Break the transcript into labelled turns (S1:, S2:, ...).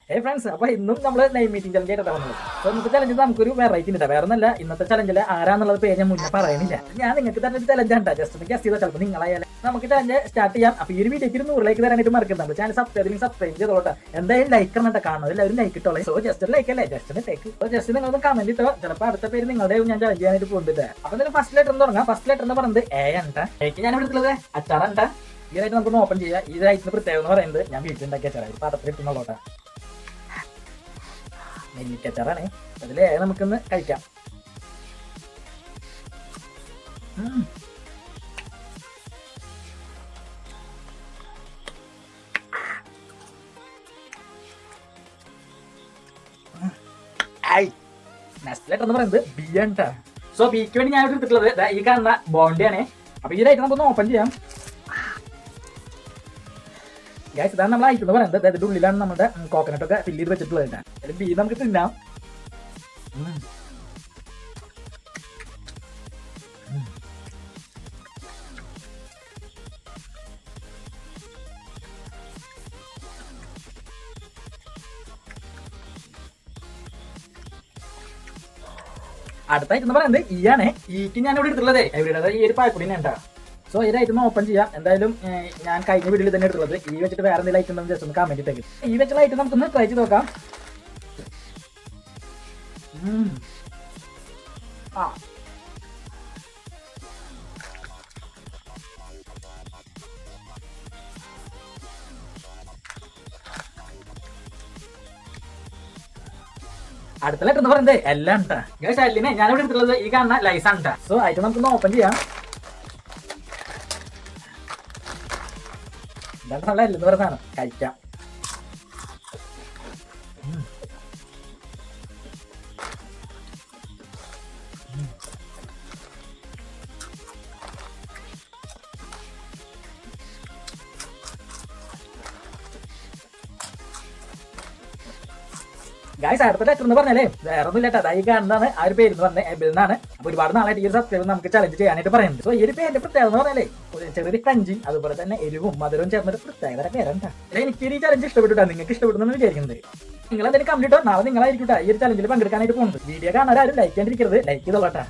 S1: Friends, അപ്പൊ ഇന്നും നമ്മൾ ലൈവ് മീറ്റിംഗ് ചലഞ്ച് ആയിട്ടാണ് വന്നത്. അപ്പോൾ ഇന്നത്തെ ചലഞ്ച് നമുക്കൊരു വെറൈറ്റി ഉണ്ട്. വേറെ ഒന്നല്ല, ഇന്നത്തെ ചലഞ്ചിൽ ആരാന്നുള്ളത് പേര് ഞാൻ മുന്നേ പറയുന്നില്ല. ഞാൻ നിങ്ങൾക്ക് തന്നെ ഒരു ചലഞ്ച് ആണ്. ജസ്റ്റ് ഒന്ന് ഗസ് ചെയ്താൽ ചിലപ്പോൾ നിങ്ങളായാലും നമുക്ക് ചലഞ്ച് സ്റ്റാർട്ട് ചെയ്യാം. അപ്പോൾ ഈ ഒരു വീഡിയോക്ക് 100 ലൈക്ക് തരാനായിട്ട് മറക്കുന്നത്. നമ്മൾ ചാനൽ സബ്സ്ക്രൈബ് ചെയ്തോട്ടെ. എന്തായാലും ലൈക്ക് ആണ് കാണുന്നത്, എല്ലാവരും ലൈക്ക് ഇട്ടോളെ. സോ ജസ്റ്റ് ഒരു ലൈക്ക് അല്ലേ, ജസ്റ്റ് ടേക്ക്. സോ ജസ്റ്റ് നിങ്ങളൊന്ന് കമന്റ് ഇട്ടോ. ചിലപ്പോൾ അടുത്ത പേര് നിങ്ങളുടെ ഞാൻ ചലഞ്ച് ചെയ്യാനായിട്ട് പോകുന്നുണ്ട്. അപ്പോൾ ഇതിന് ഫസ്റ്റ് ലെറ്റർ എന്ന് തുടങ്ങാം. ഫസ്റ്റ് ലെറ്റർ എന്ന് പറയുന്നത് എ ആണ്. എക്ക് ഞാൻ എടുത്തുള്ളത് അച്ചാറാണ്. ഈരായിട്ട് നമുക്കൊന്ന് ഓപ്പൺ ചെയ്യാം. ഇതായിട്ട് പ്രത്യേകം എന്ന് പറയുന്നത് ഞാൻ വീട്ടിലുണ്ടാക്കിയ അച്ചാറാണ്. പാത്രത്തിൽ ഇട്ടുന്നുള്ളോട്ടെ. നെല്ലിക്കച്ചാറാണ്. അതിലെ നമുക്കൊന്ന് കഴിക്കാം. നെക്സ്റ്റ് ലെറ്റർ എന്ന് പറയുന്നത് ബി ആണ്. സോ ബിക്ക് വേണ്ടി ഞാൻ എടുത്തിട്ടുള്ളത് ഈ കാണുന്ന ബോണ്ടിയാണ്. അപ്പൊ ഇതിലായിട്ട് നമുക്കൊന്ന് ഓപ്പൺ ചെയ്യാം. ഗൈസ്, ഇതാണ് നമ്മൾ ഐറ്റം എന്ന് പറയുന്നത്. അതിന്റെ ഉള്ളിലാണ് നമ്മുടെ കോക്കനട്ട് ഒക്കെ ഫില്ല് ചെയ്ത് വെച്ചിട്ടുള്ളത്. ബി നമുക്ക് തിന്നാം. അടുത്ത ഐറ്റം എന്ന് പറയുന്നത് ഈ ആണ്. ഈക്ക് ഞാൻ ഇവിടെ എടുത്തുള്ളത് എവിടെ ഈ ഒരു പായപ്പൊടിനെ ഉണ്ടാ. സോ ഈ ഐറ്റം ഓപ്പൺ ചെയ്യാം. എന്തായാലും ഞാൻ കഴിഞ്ഞ വീഡിയോയിൽ തന്നെ എടുത്തുള്ളത്. ഈ വെച്ചിട്ട് വേറെ എന്തെങ്കിലും ഐറ്റം ഉണ്ടെന്ന് ജസ്റ്റ് ഒന്ന് കമന്റ് ഇട്ടേക്ക്. ഈ വെച്ചുള്ള ഐറ്റം നമുക്കൊന്ന് ട്രൈ ചെയ്ത് നോക്കാം. അടുത്ത ലെറ്റർ എന്ന് പറയുന്നത് എല്ലാം എല്ലിനെ ഞാനിവിടെ എടുത്തുള്ളത് ഈ കാണുന്ന ലൈസാണ്. സോ ഐറ്റം നമുക്കൊന്ന് ഓപ്പൺ ചെയ്യാം. ഇതാണ് നല്ല എല്ലെന്ന് പറയുന്നതാണ്. കഴിക്കാം. ഗൈസ്, അടുത്ത ലെറ്റർ എന്ന് പറഞ്ഞാലേ വേറെ ഒന്നും ഇല്ല. ഈ കാണുന്നതാണ് ആ ഒരു പേര് എന്ന് പറഞ്ഞത് എബിൾ എന്നാണ്. അപ്പൊ ഒരുപാട് നാളായിട്ട് ഈ ഒരു സബ്സ്ക്രൈബ് നമുക്ക് ചലഞ്ച് ചെയ്യാനായിട്ട് പറയുന്നത്. സോ ഈ ഒരു പേരിന്റെ പ്രത്യേകത എന്ന് പറഞ്ഞാലേ ചെറിയൊരു കഞ്ചി, അതുപോലെ തന്നെ എരിവും മധുരവും ചേർന്നൊരു പ്രത്യേകത പേരുണ്ട്. എനിക്ക് ഈ ചലഞ്ച് ഇഷ്ടപ്പെട്ടുട്ടാ. നിങ്ങൾക്ക് ഇഷ്ടപ്പെടുന്നു വിചാരിക്കുന്നത്. നിങ്ങൾ എന്തെങ്കിലും കംപ്ലീറ്റോ നാളെ നിങ്ങളായിരിക്കും ഈ ഒരു ചലഞ്ചിൽ പങ്കെടുക്കാനായിട്ട് പോകുന്നത്. വീഡിയോ കാണാൻ ആരും ലൈക്ക് ചെയ്യാണ്ടിരിക്കരുത്. ലൈക്ക് ചെയ്തോളാട്ടാ.